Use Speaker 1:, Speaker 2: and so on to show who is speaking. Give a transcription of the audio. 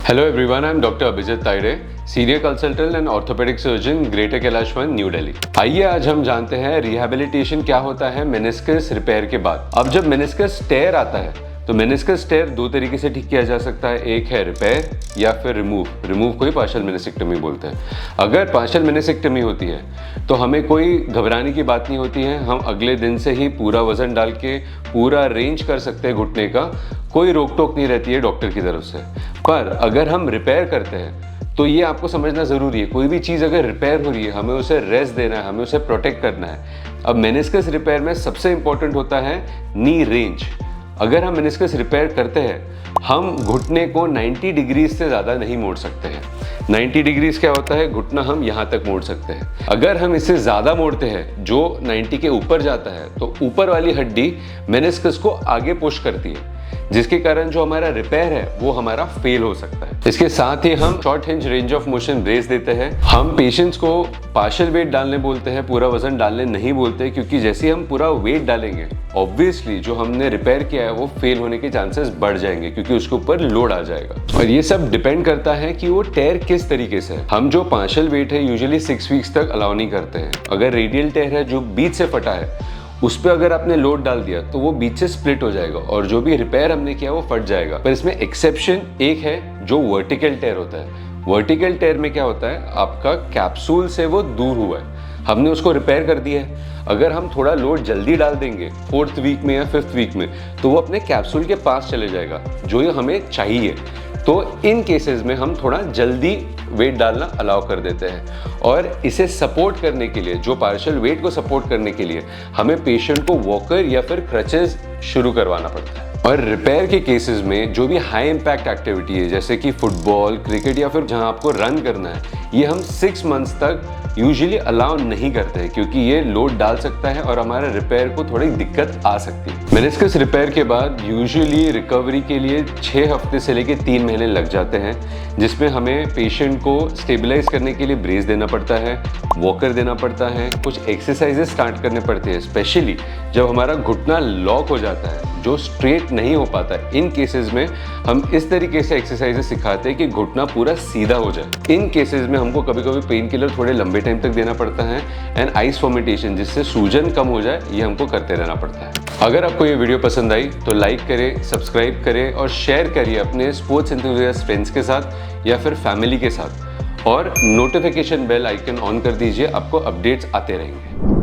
Speaker 1: Hello everyone, I'm Dr. Abhijit Taire, Senior Consultant and Orthopedic Surgeon, Greater Kailash One, New Delhi। आइए आज हम जानते हैं rehabilitation क्या होता है मेनिस्कस रिपेयर के बाद। अब जब मेनिस्कस टेयर आता है तो मेनिस्कस टेयर दो तरीके से ठीक किया जा सकता है, एक है रिपेयर या फिर रिमूव को ही पार्शियल मेनिसेक्टमी बोलते हैं। अगर पार्शियल मेनिसेक्टमी होती है तो हमें कोई घबराने की बात नहीं होती है, हम अगले दिन से ही पूरा वजन डाल के पूरा रेंज कर सकते हैं घुटने का, कोई रोक टोक नहीं रहती है डॉक्टर की तरफ से। पर अगर हम रिपेयर करते हैं तो ये आपको समझना ज़रूरी है, कोई भी चीज़ अगर रिपेयर हो रही है हमें उसे रेस्ट देना है, हमें उसे प्रोटेक्ट करना है। अब मेनिस्कस रिपेयर में सबसे इंपॉर्टेंट होता है नी रेंज। अगर हम मेनिस्कस रिपेयर करते हैं हम घुटने को 90 डिग्रीज से ज़्यादा नहीं मोड़ सकते हैं। 90 डिग्रीज क्या होता है, घुटना हम यहाँ तक मोड़ सकते हैं। अगर हम इससे ज़्यादा मोड़ते हैं जो 90 के ऊपर जाता है तो ऊपर वाली हड्डी मेनिस्कस को आगे पुश करती है, जिसके कारण जो हमारा रिपेयर है वो हमारा फेल हो सकता है। इसके साथ ही हम short hinge range of motion brace देते हैं। हम पेशेंट्स को पार्शियल वेट डालने बोलते हैं, पूरा वजन डालने नहीं बोलते, क्योंकि जैसे ही हम पूरा वेट डालेंगे ऑब्वियसली जो हमने रिपेयर किया है वो फेल होने के चांसेस बढ़ जाएंगे, क्योंकि उसके ऊपर लोड आ जाएगा। और ये सब डिपेंड करता है कि वो टेयर किस तरीके से है। हम जो पार्शियल वेट है यूजुअली 6 वीक्स तक अलाउ नहीं करते हैं। अगर रेडियल टेयर है जो बीच से फटा है उस पर अगर आपने लोड डाल दिया तो वो बीच से स्प्लिट हो जाएगा और जो भी रिपेयर हमने किया वो फट जाएगा। पर इसमें एक्सेप्शन एक है जो वर्टिकल टेयर होता है। वर्टिकल टेयर में क्या होता है, आपका कैप्सूल से वो दूर हुआ है, हमने उसको रिपेयर कर दिया है। अगर हम थोड़ा लोड जल्दी डाल देंगे 4th वीक में या 5th वीक में तो वो अपने कैप्सूल के पास चले जाएगा जो ये हमें चाहिए। तो इन केसेस में हम थोड़ा जल्दी वेट डालना अलाउ कर देते हैं। और इसे सपोर्ट करने के लिए, जो पार्शियल वेट को सपोर्ट करने के लिए हमें पेशेंट को वॉकर या फिर क्रचेस शुरू करवाना पड़ता है। और रिपेयर के केसेस में जो भी हाई इम्पैक्ट एक्टिविटी है जैसे कि फुटबॉल, क्रिकेट या फिर जहां आपको रन करना है, ये हम 6 मंथ्स तक यूजुअली अलाउ नहीं करते हैं, क्योंकि ये लोड डाल सकता है और हमारे रिपेयर को थोड़ी दिक्कत आ सकती है। मेनिस्कस रिपेयर के बाद यूजुअली रिकवरी के लिए 6 हफ्ते से लेकर 3 महीने लग जाते हैं, जिसमें हमें पेशेंट को स्टेबलाइज करने के लिए ब्रेस देना पड़ता है, वॉकर देना पड़ता है, कुछ एक्सरसाइजेस स्टार्ट करने पड़ते हैं, स्पेशली जब हमारा घुटना लॉक हो जाता है जो स्ट्रेट नहीं हो पाता है। इन केसेस में हम इस तरीके से एक्सरसाइजेस सिखाते हैं कि घुटना पूरा सीधा हो जाए। इन केसेस में हमको कभी कभी पेन किलर थोड़े लंबे टाइम तक देना पड़ता है एंड आइस फॉर्मेटेशन, जिससे सूजन कम हो जाए, ये हमको करते रहना पड़ता है। अगर आपको ये वीडियो पसंद आई तो लाइक करें, सब्सक्राइब करें और शेयर करिए अपने स्पोर्ट्स एंथुसियास्ट फ्रेंड्स के साथ या फिर फैमिली के साथ, और नोटिफिकेशन बेल आइकन ऑन कर दीजिए, आपको अपडेट्स आते रहेंगे।